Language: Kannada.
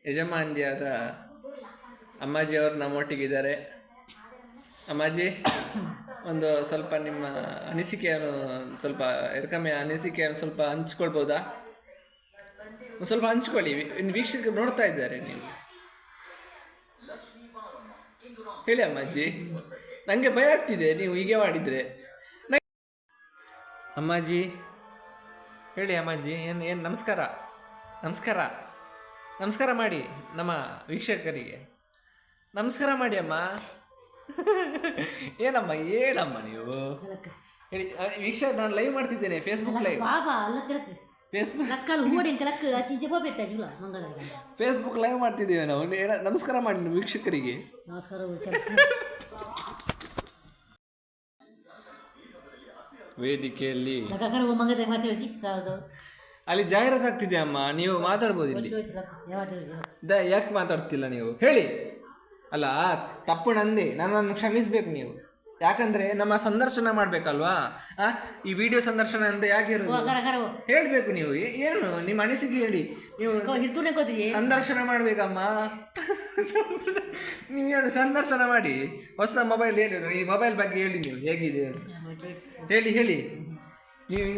ಯಜಮಾನ್ರಿಯಾದ ಅಮ್ಮಾಜಿಯವರು ನಮ್ಮೊಟ್ಟಿಗಿದ್ದಾರೆ. ಅಮ್ಮಾಜಿ, ಒಂದು ಸ್ವಲ್ಪ ನಿಮ್ಮ ಅನಿಸಿಕೆಯನ್ನು ಸ್ವಲ್ಪ ಎರ್ಕಮ್ಮೆ ಅನಿಸಿಕೆಯನ್ನು ಸ್ವಲ್ಪ ಹಂಚ್ಕೊಳ್ಬೋದಾ? ಒಂದು ಸ್ವಲ್ಪ ಹಂಚ್ಕೊಳ್ಳಿ, ಇನ್ನು ವೀಕ್ಷಕರು ನೋಡ್ತಾ ಇದ್ದಾರೆ. ನೀವು ಹೇಳಿ ಅಮ್ಮಾಜಿ, ನನಗೆ ಭಯ ಆಗ್ತಿದೆ ನೀವು ಹೀಗೆ ಮಾಡಿದರೆ. ಅಮ್ಮಾಜಿ ಹೇಳಿ ಅಮ್ಮಾಜಿ, ಏನು ನಮಸ್ಕಾರ ನಮಸ್ಕಾರ ನಮಸ್ಕಾರ ಮಾಡಿ ನಮ್ಮ ವೀಕ್ಷಕರಿಗೆ ನಮಸ್ಕಾರ ಮಾಡಿ ಅಮ್ಮ. ಏನಮ್ಮ ನೀವು ಹೇಳಿ ವೀಕ್ಷಕ, ನಾನು ಲೈವ್ ಮಾಡ್ತಿದ್ದೇನೆ, ಫೇಸ್ಬುಕ್ ಲೈವ್. ಫೇಸ್ಬುಕ್ ಲೈವ್ ಮಾಡ್ತಿದ್ದೀವಿ ನಾವು. ನಮಸ್ಕಾರ ಮಾಡಿ ವೀಕ್ಷಕರಿಗೆ. ವೇದಿಕೆಯಲ್ಲಿ ಅಲ್ಲಿ ಜಾಹೀರಾತು ಆಗ್ತಿದೆ ಅಮ್ಮ, ನೀವು ಮಾತಾಡ್ಬೋದು ಇಲ್ಲಿ. ಯಾಕೆ ಮಾತಾಡ್ತಿಲ್ಲ ನೀವು ಹೇಳಿ? ಅಲ್ಲ, ತಪ್ಪು ನಂದೆ, ನನ್ನನ್ನು ಕ್ಷಮಿಸ್ಬೇಕು ನೀವು. ಯಾಕಂದ್ರೆ ನಮ್ಮ ಸಂದರ್ಶನ ಮಾಡ್ಬೇಕಲ್ವಾ? ಈ ವಿಡಿಯೋ ಸಂದರ್ಶನ ಅಂತ ಯಾಕೆ ಹೇಳ್ಬೇಕು ನೀವು. ಏನು ನಿಮ್ಮ ಅನಿಸಿಕೆ ಹೇಳಿ. ನೀವು ಸಂದರ್ಶನ ಮಾಡ್ಬೇಕಮ್ಮ. ನೀವು ಹೇಳಿ, ಸಂದರ್ಶನ ಮಾಡಿ. ಹೊಸ ಮೊಬೈಲ್ ಹೇಳಿ, ಈ ಮೊಬೈಲ್ ಬಗ್ಗೆ ಹೇಳಿ, ನೀವು ಹೇಗಿದೆ ಹೇಳಿ ಹೇಳಿ ನೀವು.